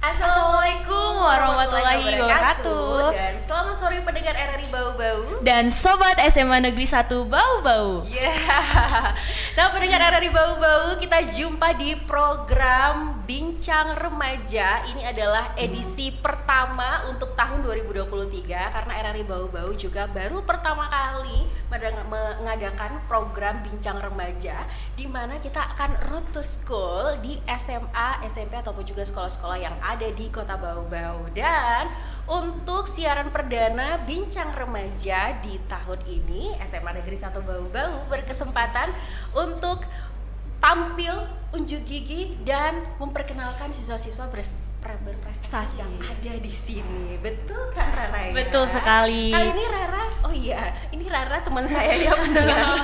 Assalamualaikum warahmatullahi wabarakatuh. Dan selamat sore pendengar RRI Bau-Bau Dan Sobat SMA Negeri 1 Bau-Bau. Nah pendengar RRI Bau-Bau, kita jumpa di program Bincang Remaja. Ini adalah edisi pertama untuk tahun 2023. Karena RRI Bau-Bau juga baru pertama kali mengadakan program Bincang Remaja, di mana kita akan road to school di SMA, SMP ataupun juga sekolah-sekolah yang ada di Kota Bau-Bau. Dan untuk siaran perdana Bincang Remaja di tahun ini, SMA Negeri 1 Bau-Bau berkesempatan untuk tampil, unjuk gigi, dan memperkenalkan siswa-siswa berprestasi yang ada di sini. Betul kan Rara ya? Betul sekali. Kali ini Rara, ini Rara teman saya ya benar.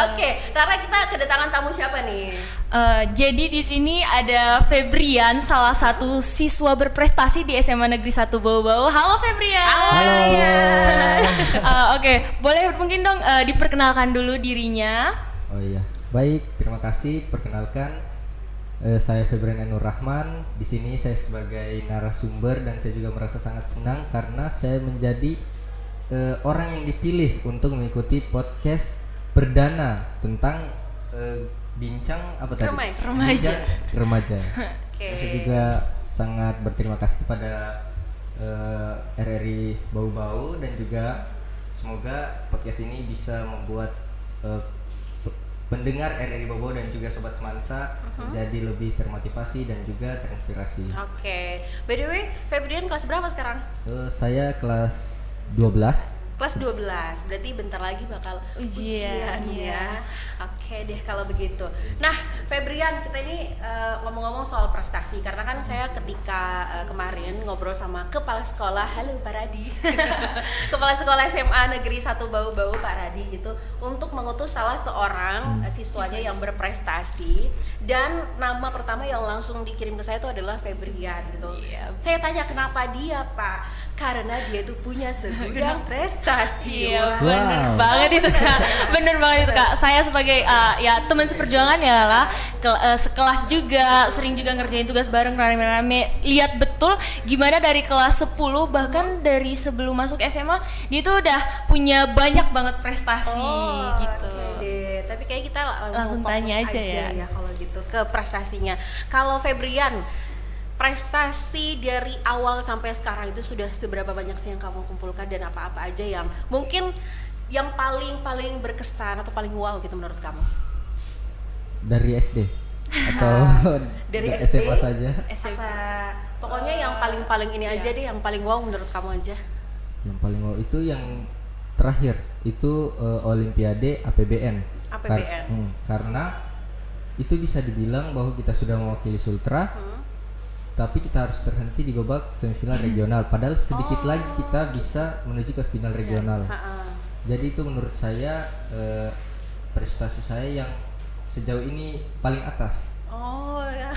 Oke, Rara, kita kedatangan tamu siapa nih? Jadi di sini ada Febrian, salah satu siswa berprestasi di SMA Negeri 1 Bau-Bau. Halo Febrian. Halo. Oke, boleh mungkin dong diperkenalkan dulu dirinya. Oh iya, baik, terima kasih. Perkenalkan, saya Febrian Nur Rahman. Di sini saya sebagai narasumber dan saya juga merasa sangat senang karena saya menjadi orang yang dipilih untuk mengikuti podcast perdana tentang bincang apa tadi? Remaja. Remaja. Oke. Saya juga sangat berterima kasih kepada RRI Bau-Bau dan juga semoga podcast ini bisa membuat pendengar RRI Bau-Bau dan juga Sobat Semansa menjadi lebih termotivasi dan juga terinspirasi. Oke. By the way, Febrian kelas berapa sekarang? Saya kelas 12. Kelas 12, berarti bentar lagi bakal ujian ya. Oke deh kalau begitu. Nah, Febrian, kita ini ngomong-ngomong soal prestasi, karena kan saya ketika kemarin ngobrol sama kepala sekolah, halo Pak Radi, kepala sekolah SMA Negeri 1 Bau-Bau Pak Radi gitu, untuk mengutus salah seorang siswanya yang berprestasi, dan nama pertama yang langsung dikirim ke saya itu adalah Febrian gitu. Saya tanya kenapa dia Pak? Karena dia tuh punya segudang prestasi. Iya, bener banget itu Kak. Bener banget itu Kak. Saya sebagai ya teman seperjuangan ya lah, sekelas juga, sering juga ngerjain tugas bareng rame-rame. Lihat betul gimana dari kelas 10 bahkan dari sebelum masuk SMA dia tuh udah punya banyak banget prestasi gitu. Oke deh. Tapi kayak kita Langsung fokus tanya aja ya. kalau gitu ke prestasinya. Kalau Febrian, prestasi dari awal sampai sekarang itu sudah seberapa banyak sih yang kamu kumpulkan, dan apa-apa aja yang mungkin yang paling berkesan atau paling wow gitu menurut kamu? Dari SD atau Dari SMA SD saja? Apa, pokoknya yang paling ini aja deh, yang paling wow menurut kamu aja. Yang paling wow itu yang terakhir itu Olimpiade APBN. Karena itu bisa dibilang bahwa kita sudah mewakili Sultra, tapi kita harus terhenti di babak semifinal regional. Padahal sedikit lagi kita bisa menuju ke final regional. Jadi itu menurut saya prestasi saya yang sejauh ini paling atas. Oh ya.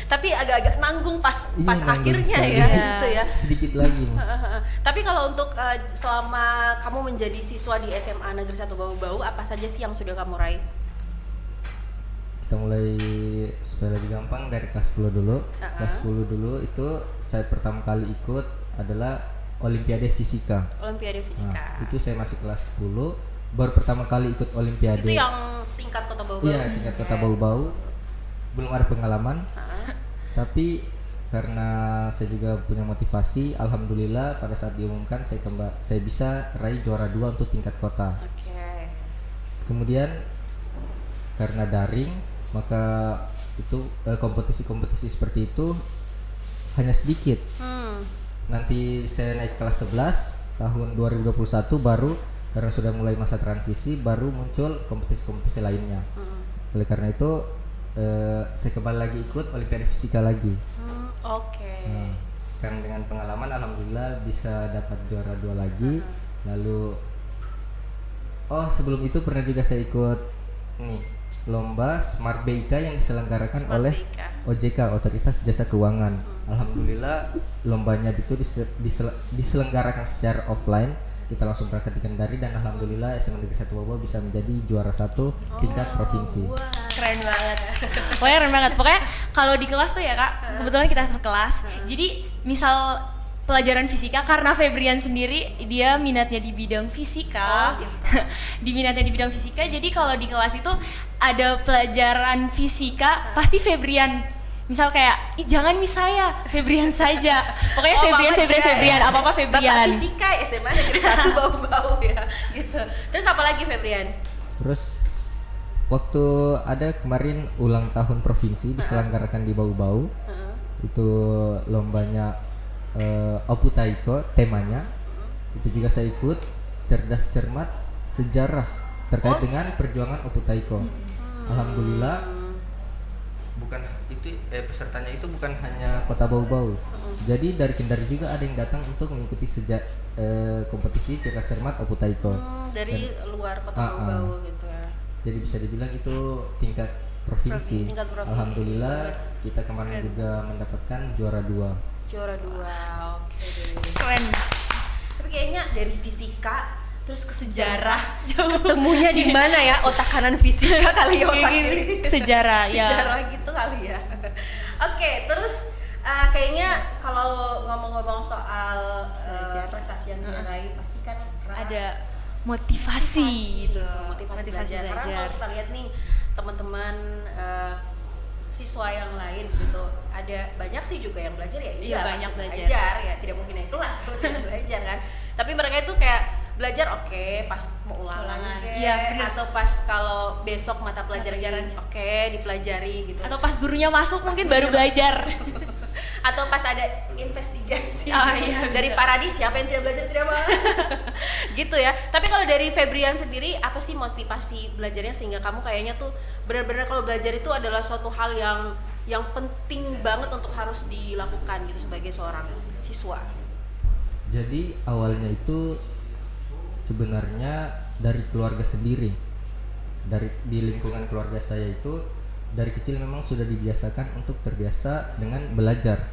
Tapi agak-agak nanggung pas Nanggung akhirnya sekali. ya gitu ya. Sedikit lagi. Tapi kalau untuk selama kamu menjadi siswa di SMA Negeri 1 Bau-Bau, apa saja sih yang sudah kamu raih? Kita mulai supaya lebih gampang dari kelas 10 dulu. Kelas 10 dulu itu saya pertama kali ikut adalah Olimpiade Fisika. Olimpiade Fisika. Nah, itu saya masih kelas 10, baru pertama kali ikut Olimpiade. Itu yang tingkat Kota Bau-Bau. Iya, tingkat Kota Bau-Bau. Belum ada pengalaman. Tapi karena saya juga punya motivasi, alhamdulillah pada saat diumumkan saya bisa raih juara 2 untuk tingkat kota. Oke. Kemudian karena daring, maka itu kompetisi-kompetisi seperti itu hanya sedikit. Nanti saya naik kelas 11 tahun 2021 baru, karena sudah mulai masa transisi, baru muncul kompetisi-kompetisi lainnya. Oleh karena itu saya kembali lagi ikut Olimpiade Fisika lagi. Karena dengan pengalaman alhamdulillah bisa dapat juara 2 lagi. Lalu sebelum itu pernah juga saya ikut lomba Smart BIK yang diselenggarakan oleh OJK, Otoritas Jasa Keuangan. Alhamdulillah lombanya itu diselenggarakan secara offline. Kita langsung berangkat di Kendari dan alhamdulillah SMA Negeri 1 Bau bisa menjadi juara 1 tingkat provinsi. Wah, keren banget. Pokoknya keren banget. Pokoknya kalau di kelas tuh ya Kak, kebetulan kita sekelas. Jadi misal pelajaran fisika, karena Febrian sendiri dia minatnya di bidang fisika, di bidang fisika, jadi kalau di kelas itu ada pelajaran fisika pasti Febrian, misal kayak jangan miss saya, Febrian saja, pokoknya Febrian, apa-apa Febrian. Bapak fisika SMA Negeri 1 Bau-Bau ya gitu. Terus apa lagi Febrian? Terus waktu ada kemarin ulang tahun provinsi diselenggarakan di Bau-Bau, itu lombanya Opu Taiko, temanya itu juga saya ikut, cerdas cermat sejarah terkait dengan perjuangan Opu Taiko. Alhamdulillah bukan itu pesertanya itu bukan hanya kota Bau-Bau. Jadi dari Kendari juga ada yang datang untuk mengikuti kompetisi cerdas cermat Opu Taiko. Dari luar kota Bau-Bau gitu ya. Jadi bisa dibilang itu tingkat provinsi. Alhamdulillah kita kemarin juga mendapatkan juara 2. Juara 2, oke. Keren. Tapi kayaknya dari fisika terus ke sejarah ketemunya di mana ya? Otak kanan fisika kali ya, otak kiri sejarah ya. Sejarah gitu kali ya. Oke, terus kayaknya kalau ngomong-ngomong soal prestasi yang diraih pasti kan ada motivasi gitu. Motivasi belajar. Karena kalau kita lihat nih teman-teman siswa yang lain gitu, ada banyak sih juga yang belajar ya, iya banyak belajar ya, tidak mungkin naik kelas kalau tidak belajar kan, tapi mereka itu kayak belajar pas mau ulangan iya, atau pas kalau besok mata pelajaran dipelajari gitu, atau pas gurunya masuk mungkin baru belajar atau pas ada investigasi iya, dari Paradis, siapa yang tidak belajar tidak mau gitu ya. Tapi kalau dari Febrian sendiri apa sih motivasi belajarnya sehingga kamu kayaknya tuh benar-benar kalau belajar itu adalah suatu hal yang penting banget untuk harus dilakukan gitu sebagai seorang siswa? Jadi awalnya itu sebenarnya dari keluarga sendiri, di lingkungan keluarga saya itu dari kecil memang sudah dibiasakan untuk terbiasa dengan belajar.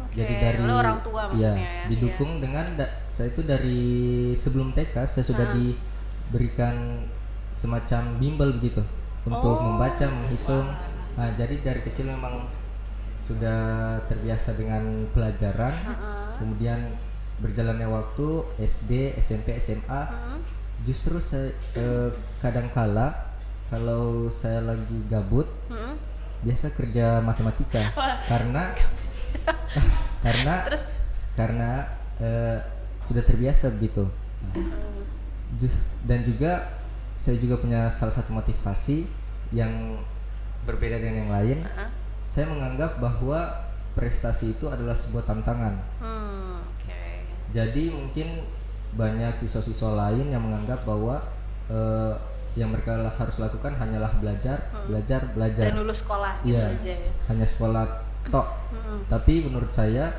Jadi dari orang tua maksudnya ya, didukung dengan saya itu dari sebelum TK saya sudah diberikan semacam bimbel begitu untuk membaca, menghitung. Nah, jadi dari kecil memang sudah terbiasa dengan pelajaran. Kemudian berjalannya waktu SD, SMP, SMA, justru saya kadangkala kalau saya lagi gabut, biasa kerja matematika karena sudah terbiasa begitu. Dan juga saya juga punya salah satu motivasi yang berbeda dengan yang lain. Saya menganggap bahwa prestasi itu adalah sebuah tantangan. Jadi mungkin banyak siswa-siswa lain yang menganggap bahwa yang mereka harus lakukan hanyalah belajar dan lulus sekolah gitu aja ya. Hanya sekolah tok. Tapi menurut saya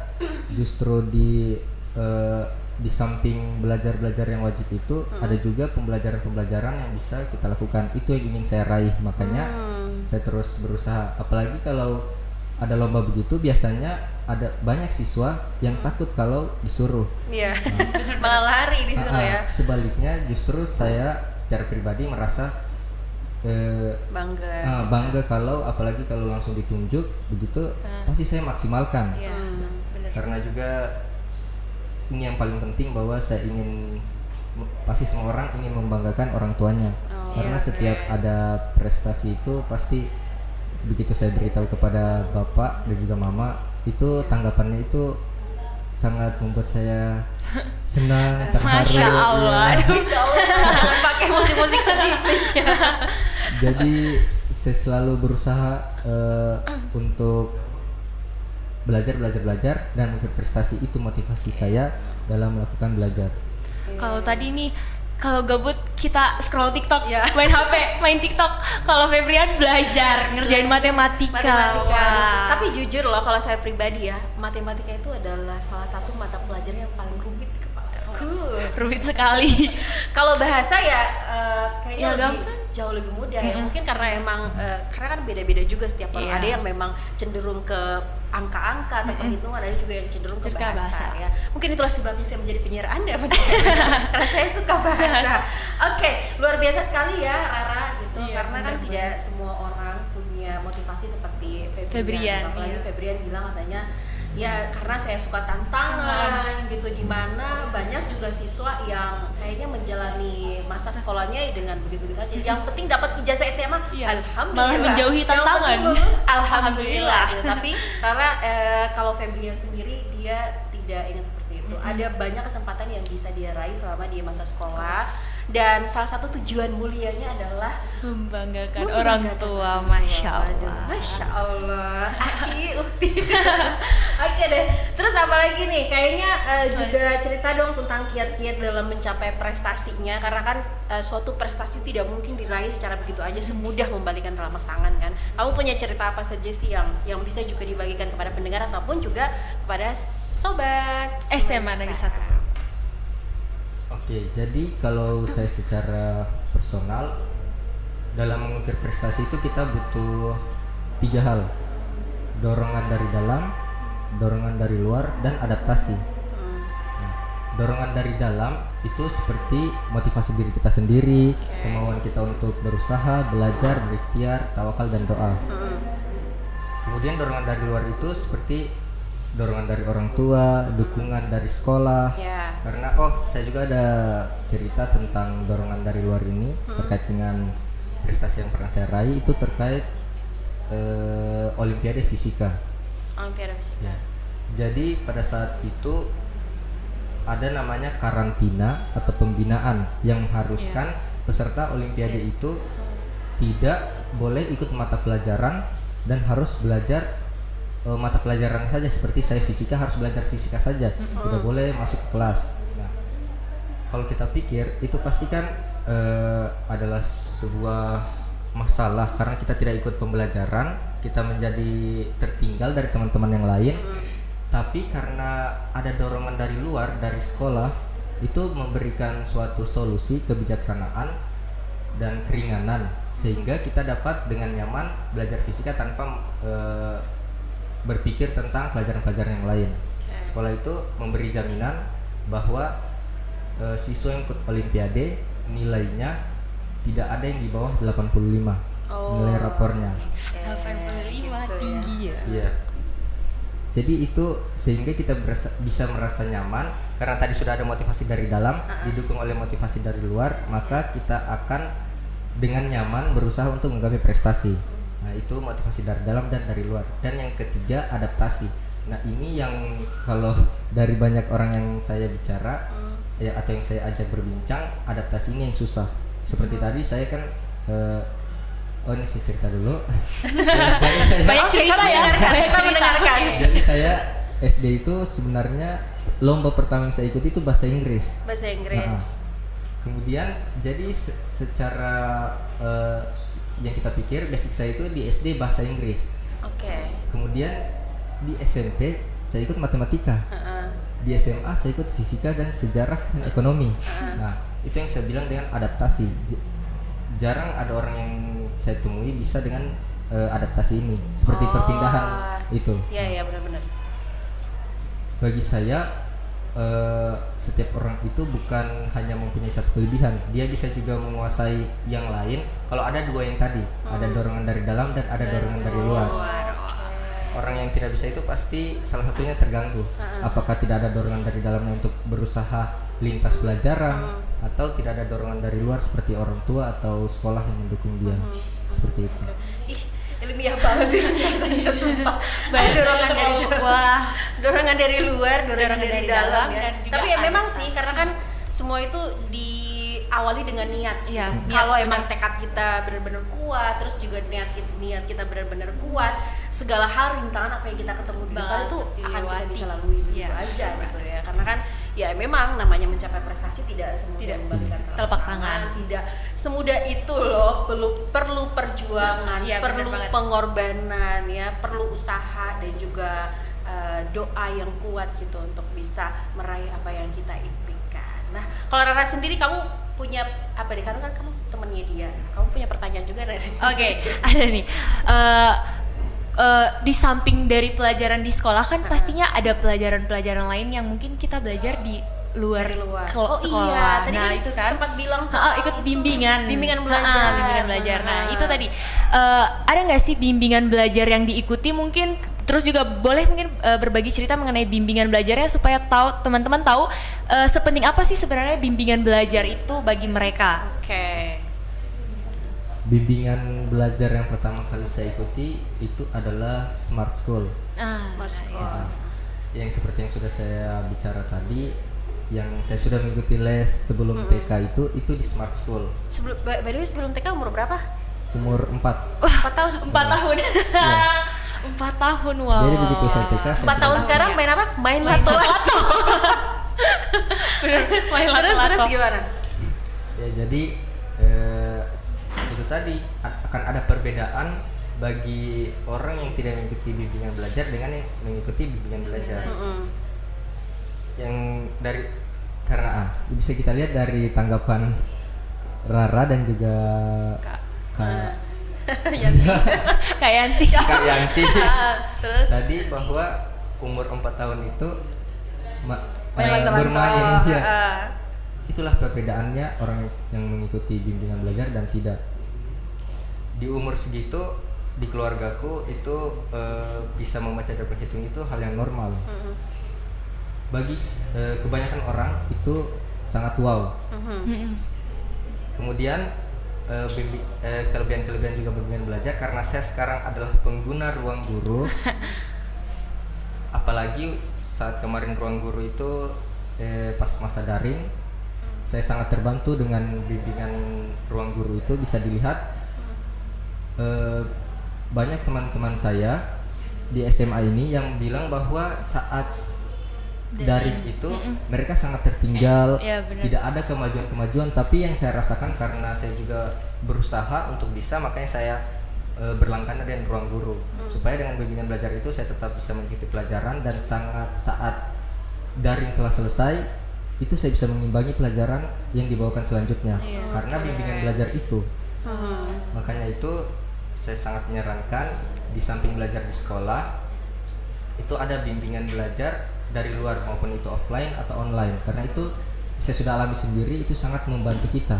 justru di samping belajar yang wajib itu ada juga pembelajaran yang bisa kita lakukan. Itu yang ingin saya raih, makanya saya terus berusaha. Apalagi kalau ada lomba begitu biasanya ada banyak siswa yang takut kalau disuruh. Iya. Malah lari disuruh ya. Sebaliknya justru saya secara pribadi merasa bangga kalau apalagi kalau langsung ditunjuk begitu pasti saya maksimalkan. Karena juga ini yang paling penting bahwa saya pasti semua orang ingin membanggakan orang tuanya. Karena setiap ada prestasi itu pasti begitu saya beritahu kepada bapak dan juga mama, itu tanggapannya itu sangat membuat saya senang, terharu. Masya Allah. Masya Allah. Jangan pakai musik-musik sedih please. Jadi saya selalu berusaha untuk belajar dan berprestasi. Itu motivasi saya dalam melakukan belajar. Kalau tadi nih, kalau gabut kita scroll TikTok, main HP, main TikTok. Kalau Febrian belajar, ngerjain matematika. Tapi jujur loh, kalau saya pribadi ya, matematika itu adalah salah satu mata pelajaran yang paling rumit di kepala. Rumit sekali. Kalau bahasa ya kayaknya Ya, lebih gampang. jauh lebih mudah ya. Mungkin karena emang karena kan beda-beda juga setiap orang. Iya. Ada yang memang cenderung ke angka-angka atau perhitungan, ada juga yang cenderung ke Cerita bahasa, bahasa. ya. Mungkin itulah sebabnya saya menjadi penyiar Anda karena saya suka bahasa. Oke, luar biasa sekali ya Rara gitu. Iya, karena kan benar-benar. tidak semua orang punya motivasi seperti Febrian. Apalagi iya. Febrian bilang katanya ya karena saya suka tantangan gitu, dimana banyak juga siswa yang kayaknya menjalani masa sekolahnya dengan begitu-begitu aja. Yang penting dapat ijazah SMA, Iya. alhamdulillah. Malah menjauhi Yang tantangan. penting lulus, alhamdulillah. Alhamdulillah. Gitu. Tapi karena kalau Febrian sendiri dia tidak ingin seperti itu. Ada banyak kesempatan yang bisa dia raih selama dia masa sekolah. Dan salah satu tujuan mulianya adalah Membanggakan orang tua, Masya Allah. Masya Allah. Aki, Ukti. Oke deh. Terus apa lagi nih? Kayaknya juga cerita dong tentang kiat-kiat dalam mencapai prestasinya. Karena kan suatu prestasi tidak mungkin diraih secara begitu aja semudah membalikan telapak tangan kan. Kamu punya cerita apa saja sih yang bisa juga dibagikan kepada pendengar ataupun juga kepada sobat SMA Negeri 1. Oke, jadi kalau saya secara personal dalam mengukir prestasi itu kita butuh 3 hal: dorongan dari dalam, dorongan dari luar, dan adaptasi. Nah, dorongan dari dalam itu seperti motivasi diri kita sendiri, kemauan kita untuk berusaha, belajar, berikhtiar, tawakal, dan doa. Kemudian dorongan dari luar itu seperti dorongan dari orang tua, dukungan dari sekolah. Ya. Karena saya juga ada cerita tentang dorongan dari luar ini terkait dengan prestasi yang pernah saya raih, itu terkait Olimpiade Fisika. Olimpiade Fisika. Ya. Jadi pada saat itu ada namanya karantina atau pembinaan yang mengharuskan peserta Olimpiade itu tidak boleh ikut mata pelajaran dan harus belajar mata pelajaran saja. Seperti saya fisika harus belajar fisika saja, tidak boleh masuk ke kelas. Nah, kalau kita pikir itu pasti kan adalah sebuah masalah karena kita tidak ikut pembelajaran, kita menjadi tertinggal dari teman-teman yang lain. Tapi karena ada dorongan dari luar, dari sekolah, itu memberikan suatu solusi kebijaksanaan dan keringanan sehingga kita dapat dengan nyaman belajar fisika tanpa berpikir tentang pelajaran-pelajaran yang lain. Sekolah itu memberi jaminan bahwa siswa yang ikut Olimpiade nilainya tidak ada yang di bawah 85 nilai rapornya. 85 tinggi ya. Iya. Jadi itu sehingga kita bisa merasa nyaman karena tadi sudah ada motivasi dari dalam didukung oleh motivasi dari luar, maka kita akan dengan nyaman berusaha untuk menggapai prestasi. Nah, itu motivasi dari dalam dan dari luar. Dan yang ketiga, adaptasi. Nah, ini yang kalau dari banyak orang yang saya bicara ya atau yang saya ajak berbincang, adaptasi ini yang susah. Seperti tadi saya kan ini saya cerita dulu. Jadi saya Banyak cerita ya, kita mendengarkan. Jadi saya SD itu sebenarnya lomba pertama yang saya ikuti itu bahasa Inggris. Bahasa Inggris. Kemudian jadi secara yang kita pikir basic saya itu di SD bahasa Inggris. Oke. Kemudian di SMP saya ikut matematika. Di SMA saya ikut fisika dan sejarah dan ekonomi. Nah, itu yang saya bilang dengan adaptasi. Jarang ada orang yang saya temui bisa dengan adaptasi ini, seperti perpindahan itu. Iya, benar-benar. Bagi saya setiap orang itu bukan hanya mempunyai satu kelebihan, dia bisa juga menguasai yang lain. Kalau ada dua yang tadi, ada dorongan dari dalam dan ada dorongan dari luar. Orang yang tidak bisa itu pasti salah satunya terganggu. Apakah tidak ada dorongan dari dalamnya untuk berusaha lintas pelajaran, atau tidak ada dorongan dari luar seperti orang tua atau sekolah yang mendukung dia. Seperti itu. Ih, ilmiah banget ya rasanya, sumpah. Banyak Dorongan dari wah, dorongan dari luar, dorongan dari dalam ya. dan juga Tapi ya memang adaptasi. sih karena kan semua itu diawali dengan niat. Iya, Kalau niat, emang tekad kita benar-benar kuat, terus juga niat kita benar-benar kuat, segala hal rintangan apa yang kita ketemu di depan itu akan kita dilewati. bisa lalui begitu Iya, aja gitu ya. Karena kan ya memang namanya mencapai prestasi tidak semudah membalikan telapak tangan. tidak semudah itu loh, perlu perjuangan, Iya, perlu benar banget. pengorbanan ya, perlu usaha dan juga doa yang kuat gitu untuk bisa meraih apa yang kita impikan. Nah, kalau Rara sendiri kamu punya apa nih? Karena kan kamu temennya dia, gitu. Kamu punya pertanyaan juga nggak sih? Oke, ada nih. Di samping dari pelajaran di sekolah kan pastinya ada pelajaran-pelajaran lain yang mungkin kita belajar di luar, Dari luar. sekolah. Iya, tadi Nah kan itu kan sempat bilang ikut bimbingan belajar. bimbingan belajar. Nah itu tadi ada nggak sih bimbingan belajar yang diikuti mungkin? Terus juga boleh mungkin berbagi cerita mengenai bimbingan belajarnya supaya tahu teman-teman tahu sepenting apa sih sebenarnya bimbingan belajar itu bagi mereka. Oke. Bimbingan belajar yang pertama kali saya ikuti itu adalah Smart School. Smart School. Yang seperti yang sudah saya bicara tadi, yang saya sudah mengikuti les sebelum TK itu di Smart School. By the way, sebelum TK umur berapa? Umur 4. 4 tahun. 4 tahun. 4 tahun, wow. Jadi begitu saya TK, saya 4 tahun sudah- sekarang main apa? Main lato-lato. Main Terus lato-lato. gimana? Ya jadi itu tadi akan ada perbedaan bagi orang yang tidak mengikuti bimbingan belajar dengan yang mengikuti bimbingan belajar. Yang dari karena bisa kita lihat dari tanggapan Rara dan juga Kak Kak Yanti. Kak Yanti Terus tadi bahwa umur 4 tahun itu main lato-lato. bermain ya. Itulah perbedaannya orang yang mengikuti bimbingan belajar dan tidak. Di umur segitu di keluargaku itu bisa membaca dan berhitung itu hal yang normal. Bagi kebanyakan orang itu sangat wow. Kemudian kelebihan-kelebihan juga bimbingan belajar karena saya sekarang adalah pengguna ruang guru. Apalagi saat kemarin ruang guru itu pas masa daring, saya sangat terbantu dengan bimbingan ruang guru itu. Bisa dilihat banyak teman-teman saya di SMA ini yang bilang bahwa saat daring itu mereka sangat tertinggal, Ya, benar. tidak ada kemajuan-kemajuan. Tapi yang saya rasakan karena saya juga berusaha untuk bisa, makanya saya berlangganan dengan ruang guru supaya dengan bimbingan belajar itu saya tetap bisa mengikuti pelajaran dan saat daring kelas selesai itu saya bisa mengimbangi pelajaran yang dibawakan selanjutnya karena bimbingan belajar itu. Makanya itu saya sangat menyarankan di samping belajar di sekolah itu ada bimbingan belajar dari luar maupun itu offline atau online, karena itu saya sudah alami sendiri, itu sangat membantu kita.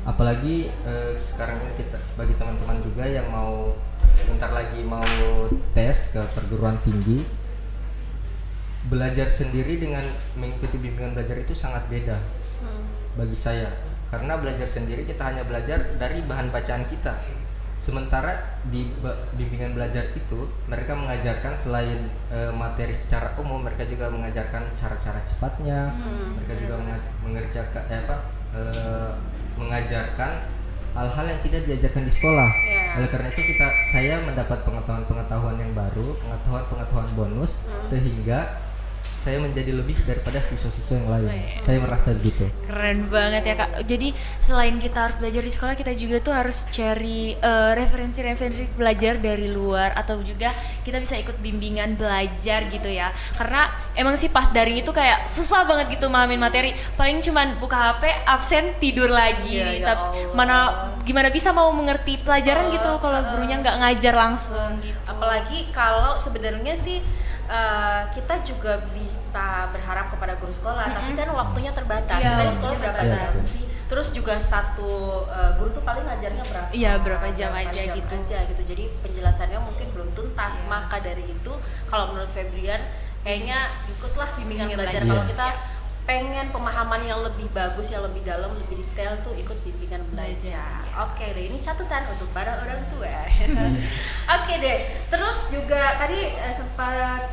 Apalagi sekarang ini kita bagi teman-teman juga yang mau sebentar lagi mau tes ke perguruan tinggi, belajar sendiri dengan mengikuti bimbingan belajar itu sangat beda bagi saya, karena belajar sendiri kita hanya belajar dari bahan bacaan kita. Sementara di bimbingan belajar itu mereka mengajarkan selain materi secara umum, mereka juga mengajarkan cara-cara cepatnya, mereka juga mengerjakan mengajarkan hal-hal yang tidak diajarkan di sekolah. Oleh karena itu saya mendapat pengetahuan-pengetahuan yang baru, pengetahuan-pengetahuan bonus, sehingga saya menjadi lebih daripada siswa-siswa yang lain. Saya merasa begitu. Keren banget ya Kak. Jadi selain kita harus belajar di sekolah, kita juga tuh harus cari referensi-referensi belajar dari luar, atau juga kita bisa ikut bimbingan belajar gitu ya. Karena emang sih pas daring itu kayak susah banget gitu memahamin materi. Paling cuman buka HP, absen, tidur lagi. Gimana bisa mau mengerti pelajaran gitu kalau gurunya nggak ngajar langsung gitu. Apalagi kalau sebenarnya sih kita juga bisa berharap kepada guru sekolah, tapi kan waktunya terbatas. Iya, Kita di sekolah berapa terbatas. jam sih? Terus juga satu guru tuh paling ngajarnya berapa? Iya, berapa jam aja gitu. Jadi penjelasannya mungkin belum tuntas. Maka dari itu, kalau menurut Febrian, kayaknya ikutlah bimbingan belajar. Kalau kita pengen pemahaman yang lebih bagus, yang lebih dalam, lebih detail tuh ikut bimbingan belajar. Oke deh, ini catatan untuk para orang tua. Oke deh, terus juga tadi sempat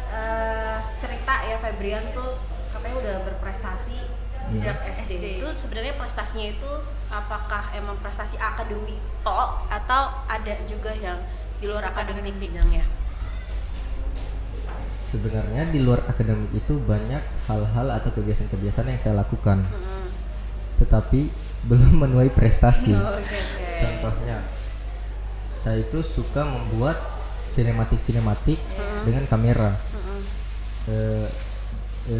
cerita ya Febrian tuh katanya udah berprestasi sejak SD. Itu sebenarnya prestasinya itu apakah emang prestasi akademik toh atau ada juga yang di luar akademik bidangnya? Sebenarnya di luar akademik itu banyak hal-hal atau kebiasaan-kebiasaan yang saya lakukan, tetapi belum menuai prestasi. Contohnya, saya itu suka membuat sinematik dengan kamera.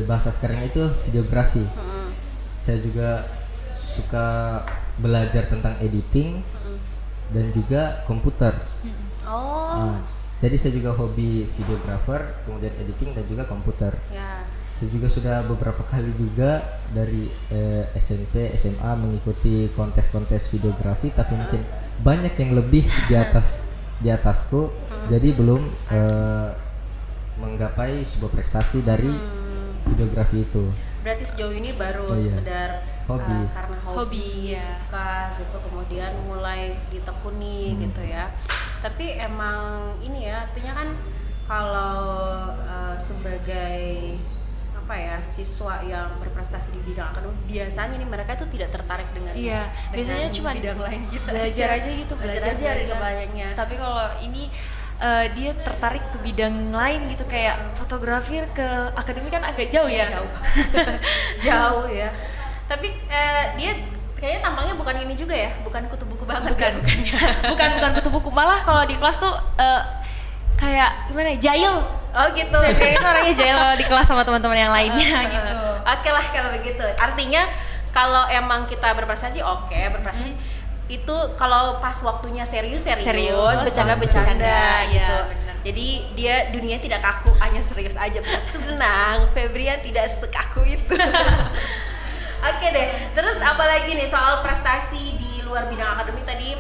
Bahasa sekarang itu videografi. saya juga suka belajar tentang editing dan juga komputer. Oh. Jadi saya juga hobi videographer, kemudian editing dan juga komputer. Ya. Saya juga sudah beberapa kali juga dari SMP, SMA mengikuti kontes-kontes videografi, tapi mungkin banyak yang lebih di atasku, jadi belum menggapai sebuah prestasi dari videografi itu. Berarti sejauh ini baru Iya. sekedar Hobi. karena hobi ya. suka gitu, kemudian mulai ditekuni gitu ya. Tapi emang ini ya, artinya kan kalau sebagai apa ya, siswa yang berprestasi di bidang akademik, biasanya nih mereka itu tidak tertarik dengan Iya, biasanya cuma bidang lain gitu. belajar aja gitu, belajar aja dari kebanyakannya. Tapi kalau ini dia tertarik ke bidang lain gitu, kayak fotografi ke akademik kan agak jauh ya. Jauh. Jauh ya. Tapi dia kayaknya tampangnya bukan ini juga ya, bukan kutu buku banget. bukan kutu buku, malah kalau di kelas tuh kayak gimana ya, jahil. Oh gitu. Kayaknya itu orangnya jahil kalau di kelas sama teman-teman yang lainnya gitu. Oke lah kalau begitu. Artinya kalau emang kita berprestasi, oke, berprestasi itu kalau pas waktunya serius, bercanda gitu. ya, bener. Jadi dia dunia tidak kaku, hanya serius aja. Tenang, Febrian tidak sekaku itu. Oke deh. Terus apalagi nih soal prestasi di luar bidang akademik tadi,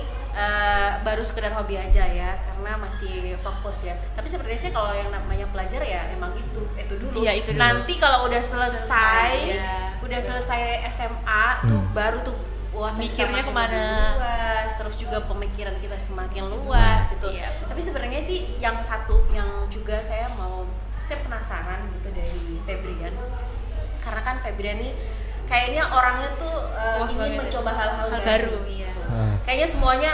baru sekedar hobi aja ya, karena masih fokus ya. Tapi sebenarnya sih kalau yang namanya pelajar ya emang itu dulu. Iya, itu dulu. Nanti kalau udah selesai, ya. udah selesai SMA tuh baru tuh wawasan kita Mikirnya makin kemana? luas, terus juga pemikiran kita semakin luas gitu. Siap. Tapi sebenarnya sih yang satu yang juga saya penasaran gitu dari Febrian, karena kan Febrian nih kayaknya orangnya tuh ingin mencoba hal-hal baru. Iya. Kayaknya semuanya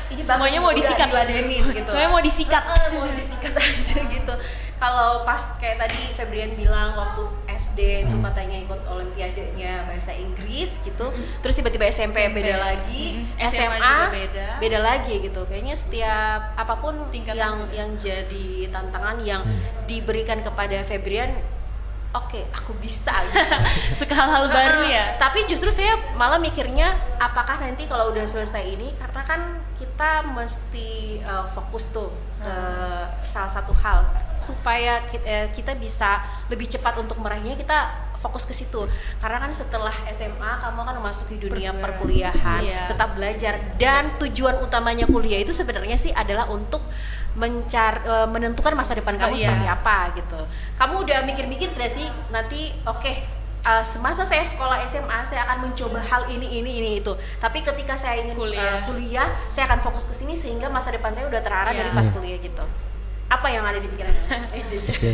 ini Semuanya bagus, mau udah disikat. diladenin gitu. Semuanya mau disikat. Mau disikat aja gitu. Kalau pas kayak tadi Febrian bilang waktu SD itu katanya ikut olimpiadenya bahasa Inggris gitu. Terus tiba-tiba SMP beda lagi, SMA SMA juga beda lagi gitu. Kayaknya setiap apapun Tingkatan yang jadi tantangan yang diberikan kepada Febrian, oke, aku bisa gitu. Suka hal-hal baru ya. Tapi justru saya malah mikirnya, apakah nanti kalau udah selesai ini, karena kan kita mesti fokus tuh ke salah satu hal supaya kita bisa lebih cepat untuk meraihnya, kita fokus ke situ. Karena kan setelah SMA kamu kan memasuki dunia perkuliahan, Iya. tetap belajar, dan tujuan utamanya kuliah itu sebenarnya sih adalah untuk menentukan masa depan kamu seperti apa gitu. Kamu udah mikir-mikir tidak sih nanti semasa saya sekolah SMA saya akan mencoba hal ini itu. Tapi ketika saya ingin kuliah, saya akan fokus ke sini sehingga masa depan saya udah terarah dari pas kuliah gitu. Apa yang ada di pikiran kamu? Oke.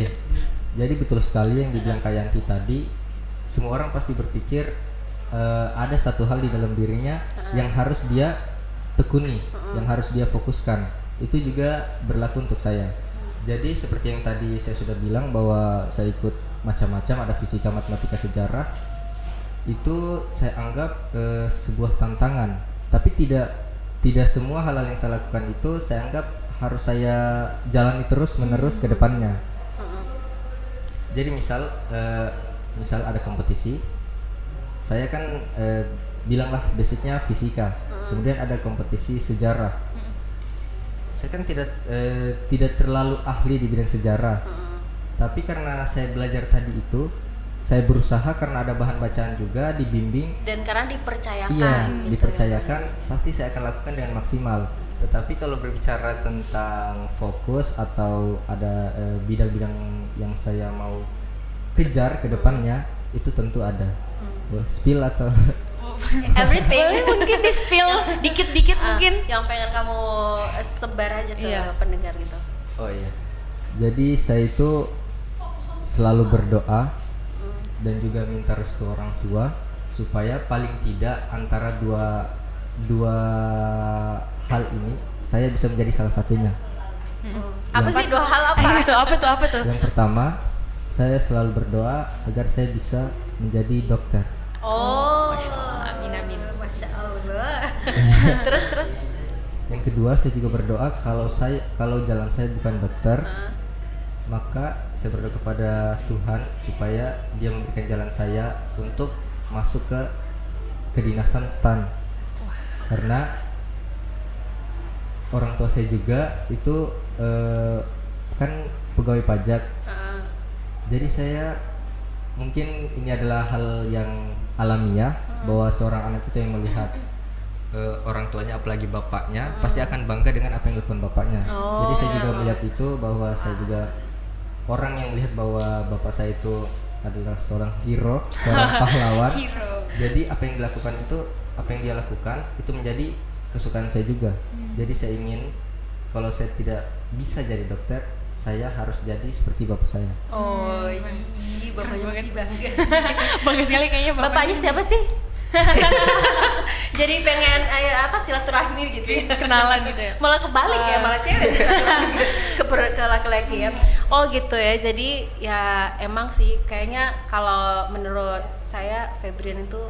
Jadi betul sekali yang dibilang Kak Yanti tadi. Semua orang pasti berpikir ada satu hal di dalam dirinya yang harus dia tekuni, yang harus dia fokuskan. Itu juga berlaku untuk saya. Jadi seperti yang tadi saya sudah bilang bahwa saya ikut macam-macam, ada fisika, matematika, sejarah. Itu saya anggap sebuah tantangan. Tapi tidak semua hal-hal yang saya lakukan itu saya anggap harus saya jalani terus-menerus ke depannya. Jadi misal ada kompetisi, saya kan bilanglah basicnya fisika. Kemudian ada kompetisi sejarah. Saya kan tidak terlalu ahli di bidang sejarah. Tapi karena saya belajar tadi itu, saya berusaha karena ada bahan bacaan juga, dibimbing. Dan karena dipercayakan. Iya, gitu dipercayakan, pasti saya akan lakukan dengan maksimal. Tetapi kalau berbicara tentang fokus atau ada bidang-bidang yang saya mau kejar ke depannya, itu tentu ada. Spill atau everything. Boleh mungkin di spill dikit-dikit mungkin. Yang pengen kamu sebar aja ke pendengar gitu. Oh iya. Jadi saya itu selalu berdoa dan juga minta restu orang tua supaya paling tidak antara dua hal ini saya bisa menjadi salah satunya. Apa sih dua hal apa? Apa tuh? Yang pertama, saya selalu berdoa agar saya bisa menjadi dokter. Oh, Masya Allah, amin. Masya Allah. terus. Yang kedua, saya juga berdoa kalau jalan saya bukan dokter, maka saya berdoa kepada Tuhan supaya Dia memberikan jalan saya untuk masuk ke kedinasan STAN. Karena orang tua saya juga itu kan pegawai pajak. Jadi saya mungkin ini adalah hal yang alamiah bahwa seorang anak itu yang melihat orang tuanya apalagi bapaknya pasti akan bangga dengan apa yang dilakukan bapaknya. Jadi saya juga melihat itu bahwa saya juga orang yang melihat bahwa bapak saya itu adalah seorang hero, seorang pahlawan. Jadi apa yang dilakukan itu, apa yang dia lakukan itu menjadi kesukaan saya juga. Jadi saya ingin kalau saya tidak bisa jadi dokter, saya harus jadi seperti bapak saya. Oh, bapaknya masih bangga. Bangga sekali kayaknya Bapaknya siapa sih? Jadi pengen silaturahmi gitu ya. Kenalan gitu ya. Malah kebalik ya, malah cewek ke laki-laki ya. Oh gitu ya. Jadi ya emang sih kayaknya kalau menurut saya Febrian itu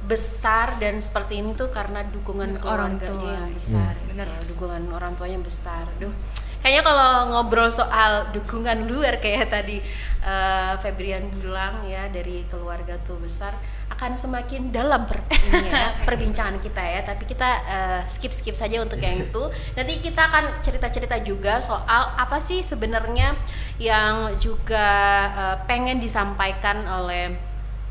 besar dan seperti ini tuh karena dukungan Orang keluarganya tua. yang besar. Bener. Dukungan orang tuanya yang besar. Duh. Kayaknya kalau ngobrol soal dukungan luar kayak tadi Febrian bilang ya, dari keluarga tuh besar, akan semakin dalam perbincangan kita ya. Tapi kita skip saja untuk yang itu. Nanti kita akan cerita-cerita juga soal apa sih sebenarnya yang juga pengen disampaikan oleh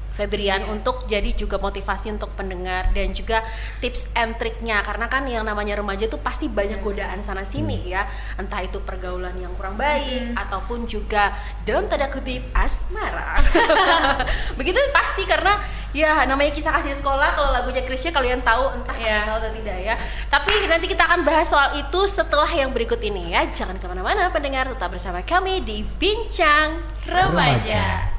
Febrian untuk jadi juga motivasi untuk pendengar dan juga tips and triknya, karena kan yang namanya remaja tuh pasti banyak godaan sana sini ya, entah itu pergaulan yang kurang baik ataupun juga dalam tanda kutip asmara. Begitu pasti, karena ya namanya kisah kasih di sekolah. Kalau lagunya Krisya kalian tahu, entah kalian tahu atau tidak ya. Tapi nanti kita akan bahas soal itu setelah yang berikut ini ya. Jangan kemana-mana pendengar, tetap bersama kami di Bincang Remaja.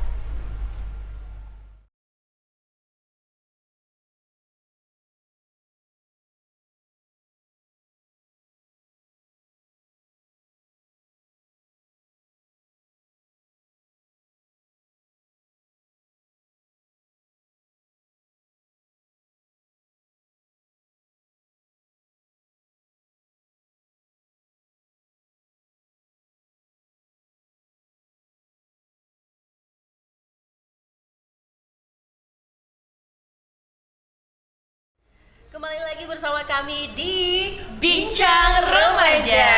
Kembali lagi bersama kami di Bincang Remaja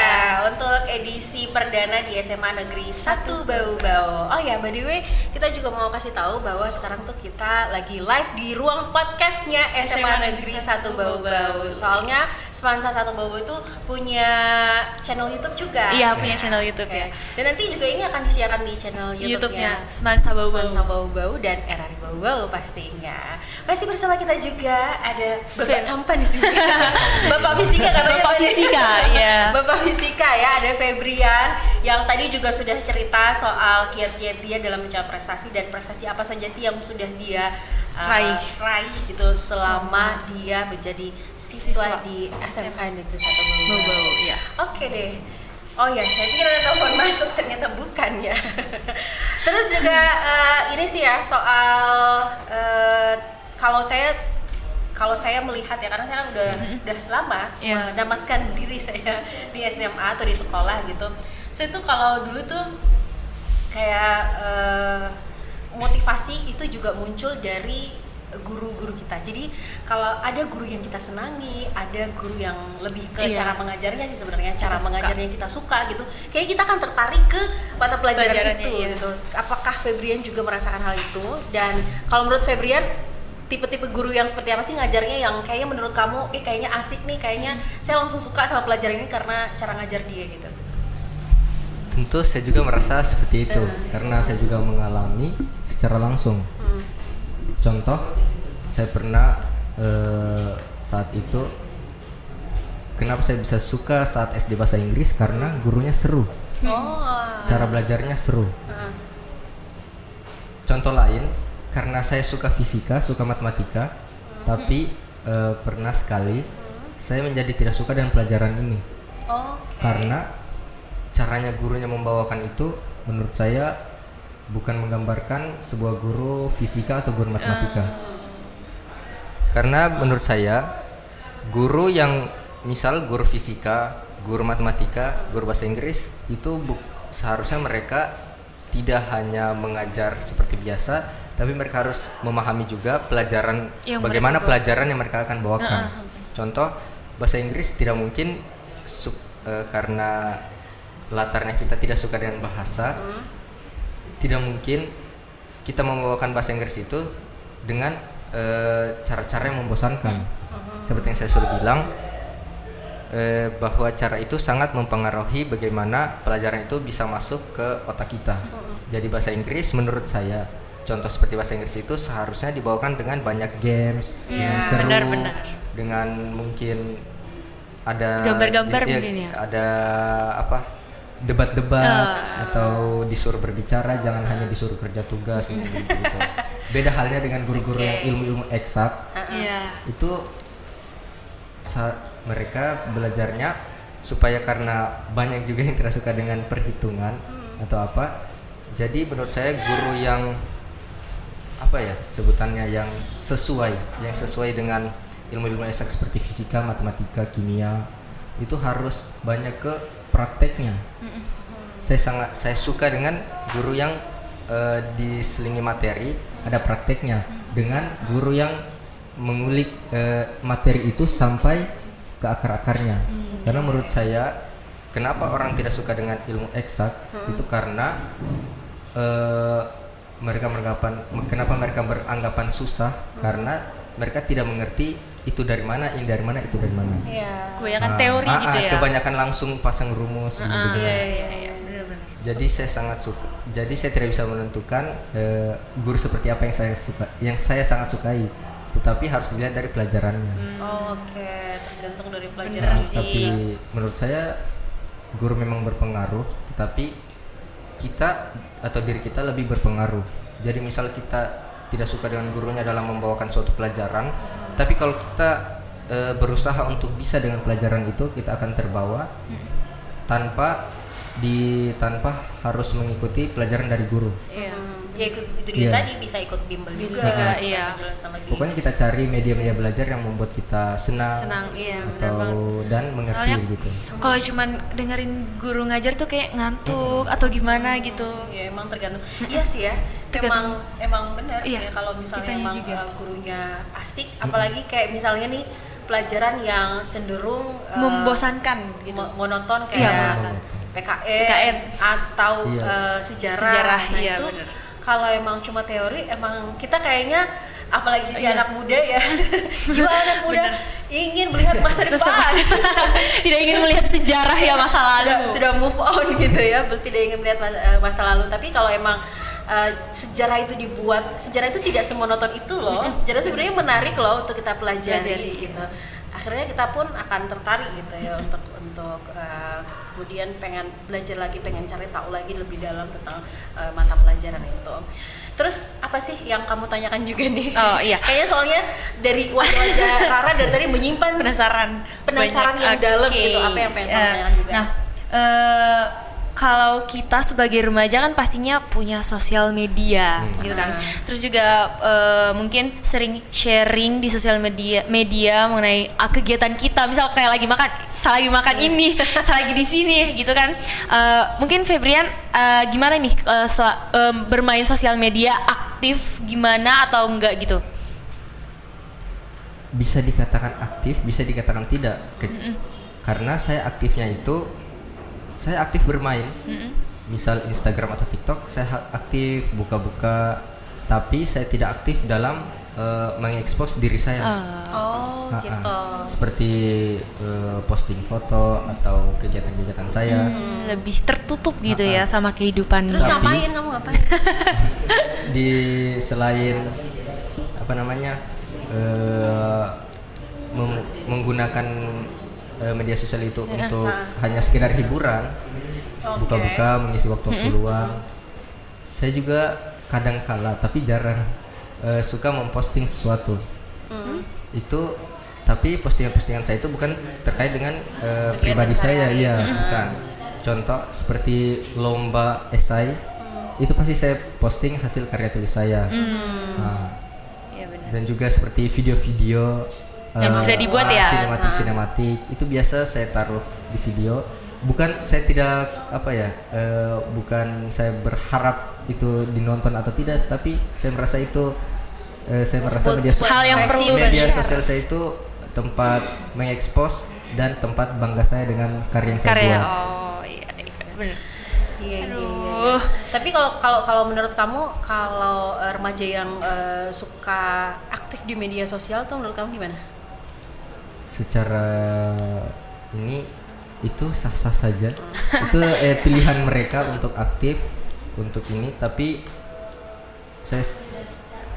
untuk edisi perdana di SMA Negeri 1 Bau-Bau. Oh ya, by the way, kita juga mau kasih tahu bahwa sekarang tuh kita lagi live di ruang podcastnya SMA Negeri 1 Bau-Bau. Soalnya Semansa 1 Bau-Bau itu punya channel YouTube juga. Iya, punya channel YouTube ya. Dan nanti juga ini akan disiarkan di channel YouTube-nya Semansa Bau-Bau. Semansa Bau-Bau dan RRI Bau-Bau pastinya. Masih bersama kita juga ada Bapak tampan di sini. Bapak fisika katanya. Bapak fisika, ya. Bapak fisika ya, ada Febrian yang tadi juga sudah cerita soal kiat-kiat dia dalam mencapai prestasi, dan prestasi apa saja sih yang sudah dia raih gitu selama dia menjadi siswa di SMA Negeri 1 Bau-Bau, ya. Oke deh. Oh ya, saya pikir ada telepon masuk, ternyata bukan ya. Terus juga ini sih ya soal kalau saya melihat ya, karena saya kan udah lama mendapatkan diri saya di SMA atau di sekolah gitu. Saya tuh kalau dulu tuh kayak motivasi itu juga muncul dari guru-guru kita. Jadi kalau ada guru yang kita senangi, ada guru yang lebih ke cara mengajarnya sih sebenarnya, cara mengajarnya kita suka gitu. Kayaknya kita akan tertarik ke mata pelajaran itu gitu. Apakah Febrian juga merasakan hal itu? Dan kalau menurut Febrian, tipe-tipe guru yang seperti apa sih ngajarnya yang kayaknya menurut kamu kayaknya asik nih, kayaknya saya langsung suka sama pelajaran ini karena cara ngajar dia gitu? Tentu saya juga merasa seperti itu karena saya juga mengalami secara langsung. Contoh, saya pernah saat itu kenapa saya bisa suka saat SD bahasa Inggris, karena gurunya seru. Cara belajarnya seru. Contoh lain, karena saya suka fisika, suka matematika, tapi pernah sekali saya menjadi tidak suka dengan pelajaran ini. Karena caranya gurunya membawakan itu menurut saya bukan menggambarkan sebuah guru fisika atau guru matematika. Karena menurut saya guru yang misal guru fisika, guru matematika, guru bahasa Inggris itu seharusnya mereka tidak hanya mengajar seperti biasa, tapi mereka harus memahami juga pelajaran bagaimana pelajaran yang mereka akan bawakan. Contoh bahasa Inggris tidak mungkin karena latarnya kita tidak suka dengan bahasa, tidak mungkin kita membawakan bahasa Inggris itu dengan cara-cara yang membosankan. Seperti yang saya sudah bilang, bahwa cara itu sangat mempengaruhi bagaimana pelajaran itu bisa masuk ke otak kita. Jadi bahasa Inggris menurut saya, contoh seperti bahasa Inggris itu seharusnya dibawakan dengan banyak games, dengan seru, dengan mungkin ada gambar-gambar mungkin ya. Ada debat-debat atau disuruh berbicara, jangan hanya disuruh kerja tugas gitu. Beda halnya dengan guru-guru yang ilmu-ilmu eksak. Itu mereka belajarnya supaya karena banyak juga yang tidak suka dengan perhitungan atau apa. Jadi menurut saya guru yang sebutannya yang sesuai dengan ilmu-ilmu eksak seperti fisika, matematika, kimia itu harus banyak ke prakteknya. Saya suka dengan guru yang diselingi materi, ada prakteknya, dengan guru yang mengulik materi itu sampai ke akar-akarnya. Karena menurut saya, kenapa orang tidak suka dengan ilmu eksak itu karena kenapa mereka beranggapan susah, karena mereka tidak mengerti itu dari mana, ini dari mana, itu dari mana. Kebanyakan teori gitu ya. Kebanyakan langsung pasang rumus Jadi saya sangat suka. Jadi saya tidak bisa menentukan guru seperti apa yang saya sangat sukai. Tetapi harus dilihat dari pelajarannya. Tergantung dari pelajaran. Tapi menurut saya guru memang berpengaruh, tetapi kita atau diri kita lebih berpengaruh. Jadi misal kita tidak suka dengan gurunya dalam membawakan suatu pelajaran, tapi kalau kita berusaha untuk bisa dengan pelajaran itu, kita akan terbawa tanpa harus mengikuti pelajaran dari guru. Itu dia tadi bisa ikut bimbel juga. Pokoknya kita cari media-media belajar yang membuat kita senang dan mengerti. Soalnya, gitu. Kalau cuman dengerin guru ngajar tuh kayak ngantuk atau gimana gitu. Emang tergantung. Iya sih ya. Emang benar ya, kalau misalnya emang gurunya asik, apalagi kayak misalnya nih pelajaran yang cenderung membosankan gitu, monoton kayak PKN atau sejarah. Nah itu kalau emang cuma teori, emang kita kayaknya apalagi si anak muda ya, jiwa anak muda ingin melihat masa depan, tidak ingin melihat sejarah ya masa lalu, sudah move on gitu ya, tidak ingin melihat masa lalu. Tapi kalau emang sejarah itu tidak semonoton itu loh. Sejarah sebenarnya menarik loh untuk kita pelajari gitu. Akhirnya kita pun akan tertarik gitu ya untuk kemudian pengen belajar lagi, pengen cari tahu lagi lebih dalam tentang mata pelajaran itu. Terus apa sih yang kamu tanyakan juga nih? Kayaknya soalnya dari wajah-wajah Rara dari tadi menyimpan penasaran yang dalam gitu. Apa yang pengen kamu tanyakan juga? Kalau kita sebagai remaja kan pastinya punya sosial media gitu kan. Terus juga mungkin sering sharing di sosial media mengenai kegiatan kita. Misal kayak lagi makan ini, lagi di sini gitu kan. Mungkin Febrian gimana nih bermain sosial media, aktif gimana atau enggak gitu? Bisa dikatakan aktif, bisa dikatakan tidak. Karena saya aktifnya itu saya aktif bermain, misal Instagram atau TikTok, saya aktif buka-buka, tapi saya tidak aktif dalam mengekspos diri saya. Gitu. Seperti posting foto atau kegiatan-kegiatan saya. Lebih tertutup gitu ya sama kehidupan. Terus kamu ngapain? Selain menggunakan media sosial itu untuk hanya sekedar hiburan, buka-buka mengisi waktu luang. Saya juga kadang kala tapi jarang suka memposting sesuatu. Itu tapi postingan-postingan saya itu bukan terkait dengan pribadi saya, bukan. Contoh seperti lomba esai, itu pasti saya posting hasil karya tulis saya. Dan juga seperti video-video yang sudah dibuat sinematik itu biasa saya taruh di video. bukan saya tidak bukan saya berharap itu dinonton atau tidak, tapi saya merasa itu hal yang perlu media di-share. sosial saya itu tempat mengekspos dan tempat bangga saya dengan karya yang saya buat. Oh iya benar. Iya. Aduh. Tapi kalau menurut kamu, kalau remaja yang suka aktif di media sosial tuh menurut kamu gimana? Secara ini itu sah-sah saja. Itu pilihan mereka untuk aktif untuk ini, tapi saya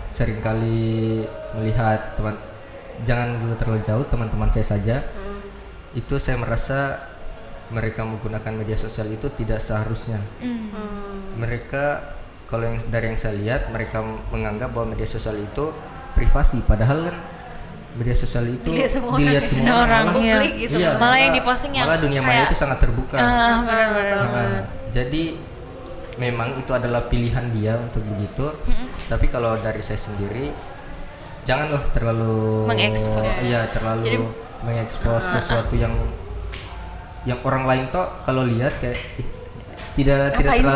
seringkali melihat jangan dulu terlalu jauh, teman-teman saya saja. Itu saya merasa mereka menggunakan media sosial itu tidak seharusnya. Mereka kalau dari yang saya lihat, mereka menganggap bahwa media sosial itu privasi, padahal kan media sosial itu dilihat semua orang, iya. Gitu. Iya, Malah yang diposting yang malah dunia maya itu sangat terbuka. Benar. Jadi memang itu adalah pilihan dia untuk begitu. Tapi kalau dari saya sendiri, janganlah terlalu mengekspos. Iya, terlalu mengekspos sesuatu yang orang lain toh kalau lihat kayak tidak terlalu apa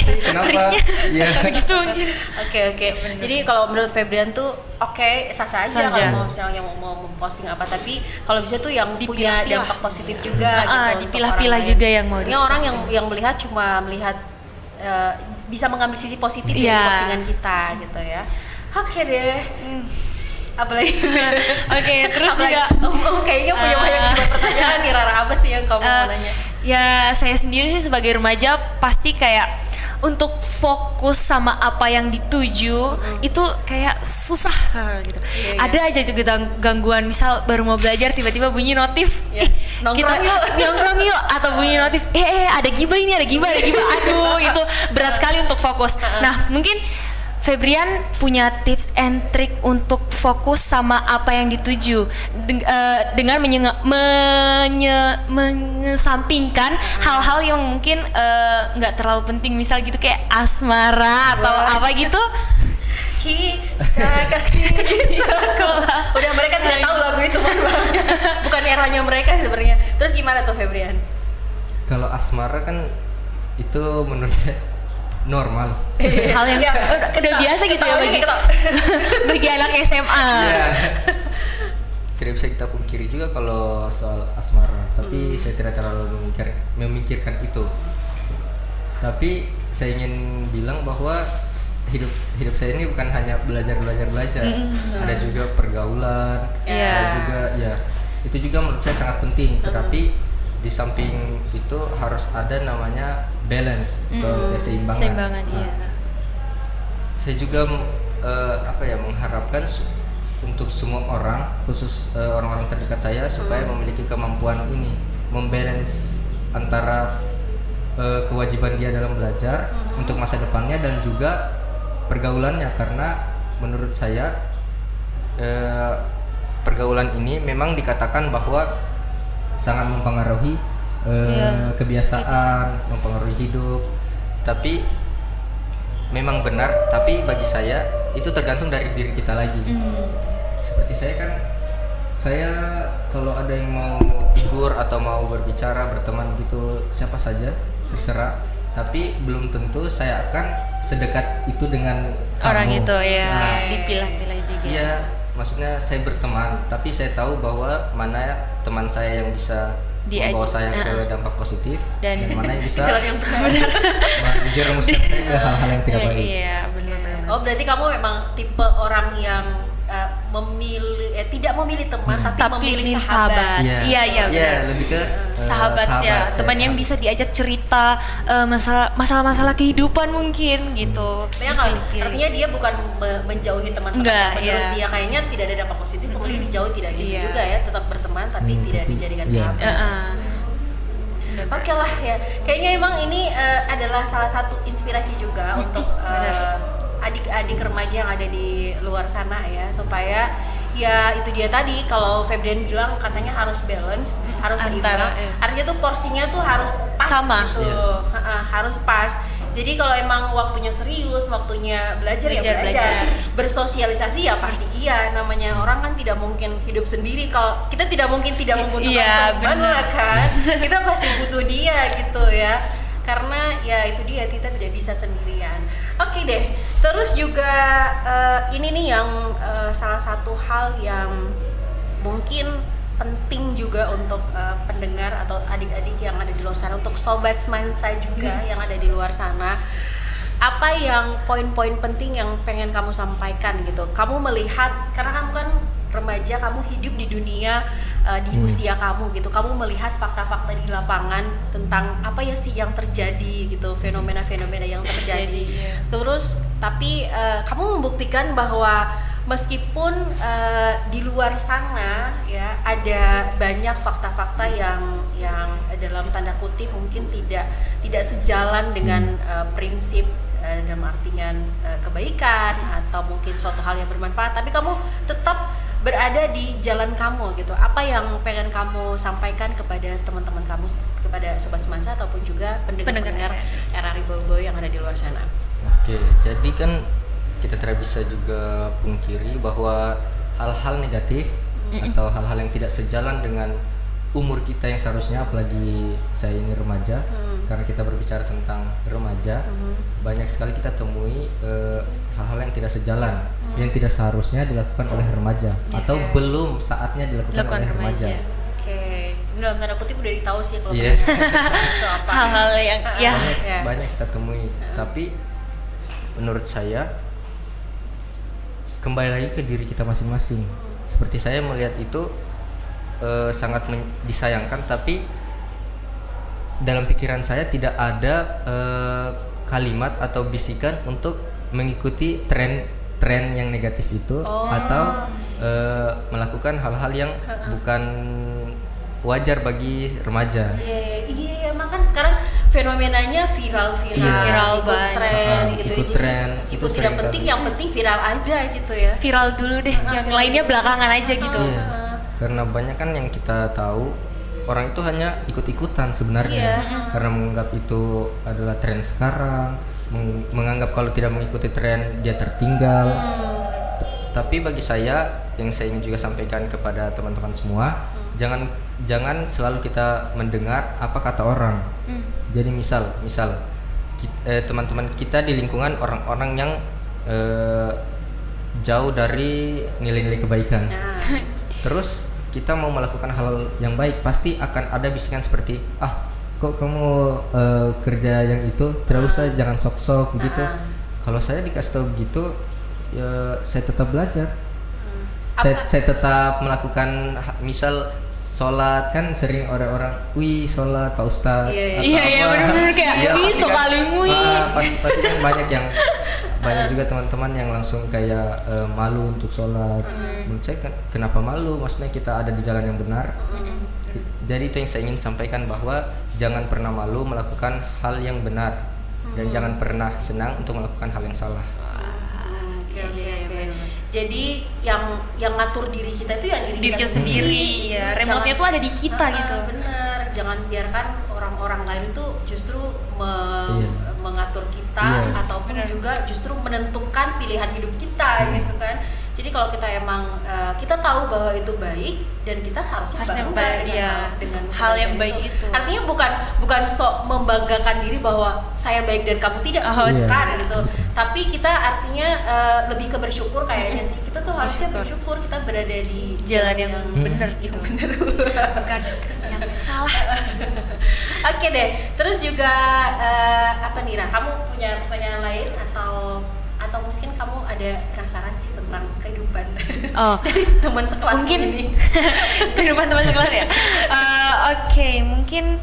sih, kenapa ya gitu mungkin. Oke. Jadi kalau menurut Febrian tuh sah saja kalau misalnya mau memposting apa, tapi kalau bisa tuh yang punya dampak positif juga gitu. Dipilah-pilah juga yang mau diposting. Orang yang melihat cuma melihat bisa mengambil sisi positif dari postingan kita gitu ya. Oke deh. Apalagi terus juga kayaknya punya banyak juga pertanyaan nih, Rara, apa sih yang kamu mau nanya? Ya saya sendiri sih sebagai remaja pasti kayak untuk fokus sama apa yang dituju itu kayak susah gitu. Ada aja juga gangguan, misal baru mau belajar tiba-tiba bunyi notif, nongkrong yuk atau bunyi notif, ada gibah ini, ada gibah, aduh itu berat sekali untuk fokus. Nah mungkin Febrian punya tips and trick untuk fokus sama apa yang dituju dengan mengesampingkan hal-hal yang mungkin nggak terlalu penting, misal gitu kayak asmara atau apa gitu. Kisah kasih di sekolah. Udah mereka tidak tahu lagu itu, bukan eranya mereka sebenarnya. Terus gimana tuh Febrian? Kalau asmara kan itu menurut saya normal. Hal yang udah biasa gitu ya bagi anak SMA. Tidak bisa kita pungkiri juga kalau soal asmara, tapi saya tidak terlalu memikirkan itu. Tapi saya ingin bilang bahwa hidup saya ini bukan hanya belajar. Ada juga pergaulan, ada juga itu juga menurut saya sangat penting. Tetapi di samping itu harus ada namanya balance atau keseimbangan. Saya juga mengharapkan untuk semua orang, khusus orang-orang terdekat saya, supaya memiliki kemampuan ini, membalance antara kewajiban dia dalam belajar untuk masa depannya dan juga pergaulannya, karena menurut saya pergaulan ini memang dikatakan bahwa sangat mempengaruhi kebiasaan, mempengaruhi hidup. Tapi memang benar, tapi bagi saya itu tergantung dari diri kita lagi. Seperti saya kalau ada yang mau tegur atau mau berbicara, berteman gitu, siapa saja terserah, tapi belum tentu saya akan sedekat itu dengan orang kamu. itu dipilah-pilah juga. Iya, maksudnya saya berteman, tapi saya tahu bahwa mana teman saya yang bisa membawa saya ke dampak positif dan mana yang bisa menjerumuskan saya ke hal-hal yang tidak baik. Iya, benar. Oh, berarti kamu memang tipe orang yang tidak memilih teman tapi memilih sahabat. Iya, lebih ke sahabat ya, teman yang bisa diajak cerita masalah-masalah kehidupan mungkin gitu. Artinya dia bukan menjauhi teman-teman yang menurut dia kayaknya tidak ada dampak positif, kemudian dijauhi, tidak gitu juga ya, tetap berteman tapi tidak dijadikan sahabat. Oke lah ya, kayaknya emang ini adalah salah satu inspirasi juga untuk adik-adik remaja yang ada di luar sana ya, supaya ya itu dia tadi, kalau Febrian bilang katanya harus balance, harus seimbang, artinya tuh porsinya tuh harus pas sama gitu. Harus pas. Jadi kalau emang waktunya serius, waktunya belajar ya Belajar. belajar. Bersosialisasi ya pasti iya. Namanya orang kan tidak mungkin hidup sendiri. Kalau kita tidak mungkin tidak membutuhkan Iya, teman benar. lah kan. Kita pasti butuh dia gitu ya. Karena ya itu dia, kita tidak bisa sendirian. Oke deh. Terus juga ini nih yang salah satu hal yang mungkin penting juga untuk pendengar atau adik-adik yang ada di luar sana, untuk sobat Semansa juga yang ada di luar sana. Apa yang poin-poin penting yang pengen kamu sampaikan gitu? Kamu melihat, karena kamu kan remaja, kamu hidup di dunia di usia kamu gitu. Kamu melihat fakta-fakta di lapangan tentang apa ya sih yang terjadi gitu, fenomena-fenomena yang terjadi. Terus tapi kamu membuktikan bahwa meskipun di luar sana ya ada banyak fakta-fakta yang dalam tanda kutip mungkin tidak sejalan dengan prinsip dalam artian kebaikan atau mungkin suatu hal yang bermanfaat, tapi kamu tetap berada di jalan kamu gitu. Apa yang pengen kamu sampaikan kepada teman-teman kamu, kepada sobat Semansa ataupun juga pendengar RRI Bau-Bau yang ada di luar sana? Oke, jadi kan kita tidak bisa juga pungkiri bahwa hal-hal negatif atau hal-hal yang tidak sejalan dengan umur kita yang seharusnya, apalagi saya ini remaja, karena kita berbicara tentang remaja, banyak sekali kita temui hal-hal yang tidak sejalan, yang tidak seharusnya dilakukan oleh remaja atau belum saatnya dilakukan oleh remaja. Oke, ini dalam tanda kutip udah ditahu sih kalau Iya. itu apa. Hal-hal yang ya Banyak kita temui, tapi menurut saya kembali lagi ke diri kita masing-masing. Seperti saya melihat itu sangat disayangkan, tapi dalam pikiran saya tidak ada kalimat atau bisikan untuk mengikuti tren yang negatif itu atau melakukan hal-hal yang bukan wajar bagi remaja. Iya, emang kan sekarang fenomenanya viral Viral ikut banget. tren gitu. Ikut Jadi, tren, meskipun itu tidak sering penting, kali. yang penting viral aja gitu ya. viral dulu deh, yang lainnya belakangan aja gitu. Iya. Karena banyak kan yang kita tahu orang itu hanya ikut-ikutan sebenarnya, karena menganggap itu adalah tren sekarang, menganggap kalau tidak mengikuti tren dia tertinggal. Tapi bagi saya, yang saya ingin juga sampaikan kepada teman-teman semua, jangan selalu kita mendengar apa kata orang. Jadi misal teman-teman kita di lingkungan orang-orang yang jauh dari nilai-nilai kebaikan. Terus kita mau melakukan hal yang baik, pasti akan ada bisikan seperti, kok kamu kerja yang itu, tidak usah, jangan sok-sok begitu. Kalau saya dikasih tahu begitu, ya saya tetap belajar. Saya tetap melakukan, misal sholat kan sering orang-orang, wih sholat Pak Ustadz. Iya, benar-benar kayak, wih pasti sok kan, alim, wih. pasti kan banyak juga teman-teman yang langsung kayak malu untuk sholat. Menurut saya kenapa malu? Maksudnya kita ada di jalan yang benar. Jadi itu yang saya ingin sampaikan, bahwa jangan pernah malu melakukan hal yang benar dan jangan pernah senang untuk melakukan hal yang salah. Oke. Jadi yang ngatur diri kita itu ya diri kita sendiri. Ya, remote-nya tuh ada di kita gitu. Bener, jangan biarkan orang-orang lain itu justru mengatur kita ataupun juga justru menentukan pilihan hidup kita gitu kan. Jadi kalau kita emang kita tahu bahwa itu baik dan kita harusnya bangga dengan hal yang baik itu. Artinya bukan sok membanggakan diri bahwa saya baik dan kamu tidak, bukan gitu. Tapi kita artinya lebih ke bersyukur kayaknya sih. Kita tuh harusnya bersyukur kita berada di jalan yang benar gitu. Bukan yang salah. Oke deh. Terus juga apa nih, Ra? Kamu punya pertanyaan lain atau mungkin kamu ada penasaran sih tentang kehidupan dari teman sekelas mungkin ini? kehidupan teman sekelas ya. Oke, mungkin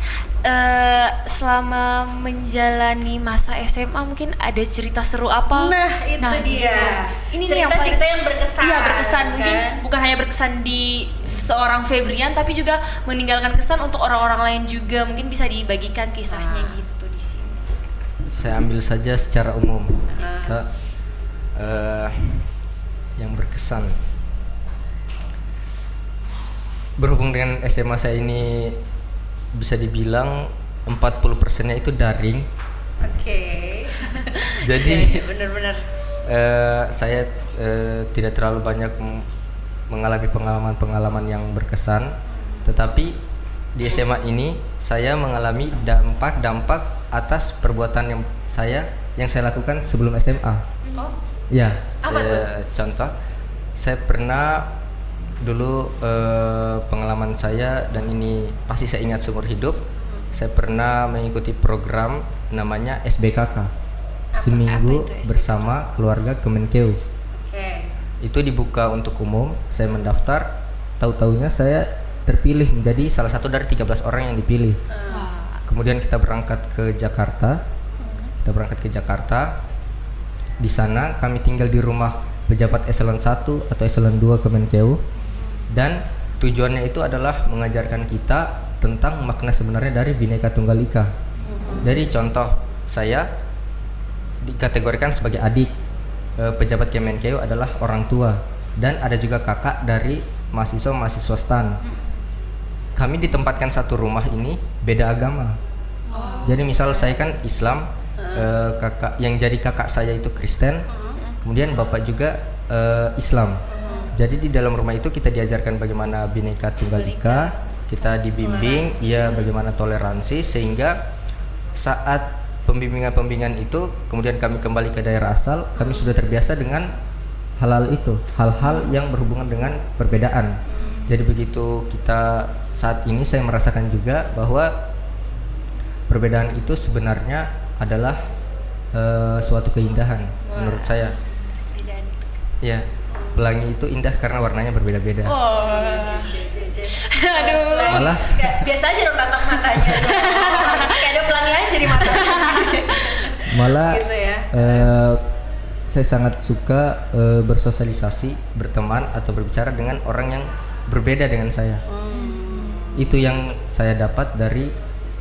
selama menjalani masa SMA mungkin ada cerita seru apa? Nah, itu dia. Ini cerita-cerita yang berkesan. Iya, berkesan. Kan? Mungkin bukan hanya berkesan di seorang Febrian, tapi juga meninggalkan kesan untuk orang-orang lain juga. Mungkin bisa dibagikan kisahnya gitu di sini. Saya ambil saja secara umum. Yang berkesan, berhubung dengan SMA saya ini bisa dibilang 40%-nya itu daring. Oke. Jadi bener-bener. saya tidak terlalu banyak mengalami pengalaman-pengalaman yang berkesan, tetapi di SMA ini saya mengalami dampak atas perbuatan yang saya lakukan sebelum SMA. Oh, Ya, apa tuh? contoh, saya pernah dulu pengalaman saya, dan ini pasti saya ingat seumur hidup. Saya pernah mengikuti program namanya SBKK, Seminggu Bersama Keluarga Kemenkeu. Oke. Itu dibuka untuk umum. Saya mendaftar, tahu-taunya saya terpilih menjadi salah satu dari 13 orang yang dipilih. Kemudian kita berangkat ke Jakarta. Di sana kami tinggal di rumah pejabat eselon 1 atau eselon 2 Kemenkeu, dan tujuannya itu adalah mengajarkan kita tentang makna sebenarnya dari Bhinneka Tunggal Ika. Jadi contoh, saya dikategorikan sebagai adik, pejabat Kemenkeu adalah orang tua, dan ada juga kakak dari mahasiswa STAN. Kami ditempatkan satu rumah ini beda agama. Jadi misal saya kan Islam, kakak yang jadi kakak saya itu Kristen, kemudian bapak juga Islam. Jadi di dalam rumah itu kita diajarkan bagaimana Bhinneka Tunggal Ika, kita dibimbing bagaimana toleransi, sehingga saat pembimbingan itu kemudian kami kembali ke daerah asal, kami sudah terbiasa dengan hal-hal yang berhubungan dengan perbedaan. Jadi begitu kita saat ini, saya merasakan juga bahwa perbedaan itu sebenarnya adalah suatu keindahan. Menurut saya. Ya, pelangi itu indah karena warnanya berbeda-beda. Aduh. Malah biasa aja dong tatap matanya. Kayak ada pelangi aja di mata. Malah Gitu ya. saya sangat suka bersosialisasi, berteman atau berbicara dengan orang yang berbeda dengan saya. Itu yang saya dapat dari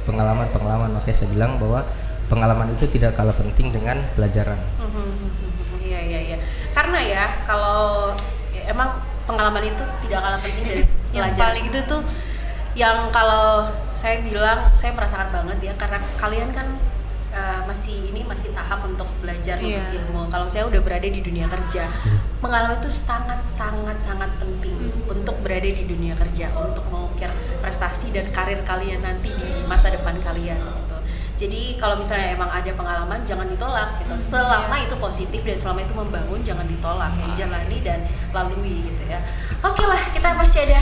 pengalaman. Makanya saya bilang bahwa pengalaman itu tidak kalah penting dengan pelajaran. Iya. Karena ya kalau emang pengalaman itu tidak kalah penting dari Yang pelajaran. paling Itu tuh yang kalau saya bilang saya merasakan banget ya, karena kalian kan masih tahap untuk belajar untuk ilmu. Kalau saya udah berada di dunia kerja, pengalaman itu sangat penting untuk berada di dunia kerja, untuk mengukir prestasi dan karir kalian nanti di masa depan kalian gitu. Jadi kalau misalnya emang ada pengalaman, jangan ditolak gitu. Selama itu positif dan selama itu membangun, jangan ditolak ya, jalani dan lalui gitu ya. Oke lah, kita masih ada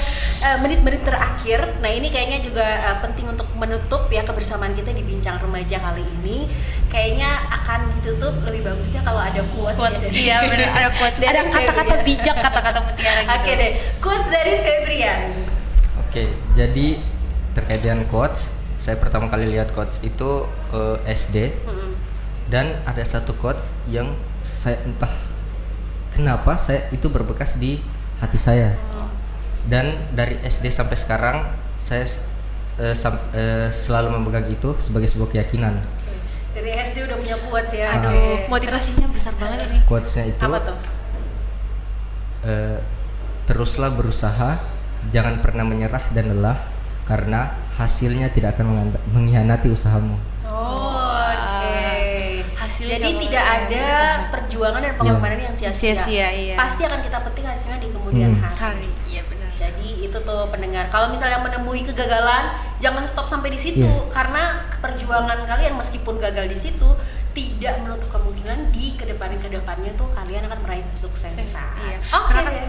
menit-menit terakhir. Nah ini kayaknya juga penting untuk menutup ya kebersamaan kita di Bincang Remaja kali ini. Kayaknya akan ditutup lebih bagusnya kalau ada quotes ya dari Iya benar, ada quotes, ada kata-kata bijak, kata-kata mutiara gitu. Oke deh, quotes dari Febrian. Oke, jadi terkait dengan quotes, saya pertama kali lihat quotes itu SD, dan ada satu quotes yang saya entah kenapa saya itu berbekas di hati saya, dan dari SD sampai sekarang saya selalu memegang itu sebagai sebuah keyakinan. Dari SD udah punya quotes ya. Aduh, motivasinya besar banget ini. Quotesnya itu Apa tuh? teruslah berusaha, jangan pernah menyerah dan lelah, karena hasilnya tidak akan mengkhianati usahamu. Hasilnya Jadi nggak tidak boleh ada usaha. perjuangan dan pengorbanan yang sia-sia. Iya. Pasti akan kita petik hasilnya di kemudian hari. Iya benar. Jadi itu tuh pendengar, kalau misalnya menemui kegagalan, jangan stop sampai di situ, karena perjuangan kalian meskipun gagal di situ tidak menutup kemungkinan di kedepannya tuh kalian akan meraih kesuksesan. Iya. Oke Karena deh.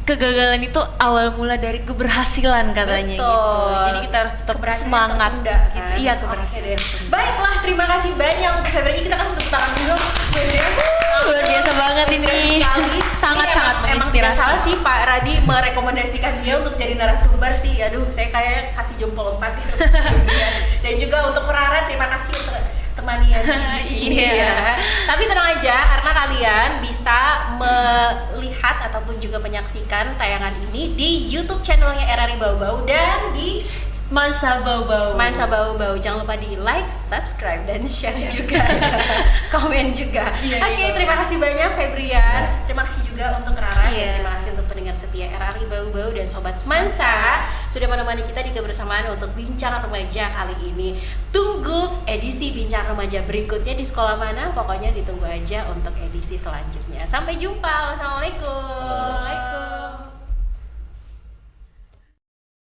Kegagalan itu awal mula dari keberhasilan katanya Betul. gitu. Jadi kita harus tetap Keberhasilan semangat tertunda, gitu. kan? Iya, Oke keberhasilan. deh. Baiklah, terima kasih banyak untuk Febri. Kita kasih tepuk tangan dulu. Luar biasa banget ini. Sekali. Sangat-sangat Emang tidak menginspirasi. salah sih Pak Radi merekomendasikan dia untuk jadi narasumber sih. Aduh, saya kayaknya kasih jempol 4 itu. Dan juga untuk Rara, terima kasih untuk temani Yanti di sini Iya. ya. Tapi tenang aja, karena kalian bisa melihat ataupun juga menyaksikan tayangan ini di YouTube channelnya RRI Bau-Bau dan di Mansa Bau-Bau. Mansa Bau-Bau. Jangan lupa di like, subscribe, dan share juga. Komen juga. Oke, terima kasih banyak Febrian. Terima kasih juga untuk Rara. Dan terima kasih untuk pendengar setia RRI Bau-Bau dan Sobat Semansa. sudah menemani kita di kebersamaan untuk Bincang Remaja kali ini. Tunggu edisi Bincang Remaja berikutnya di sekolah mana, pokoknya ditunggu aja untuk edisi selanjutnya. Sampai jumpa. Wassalamualaikum.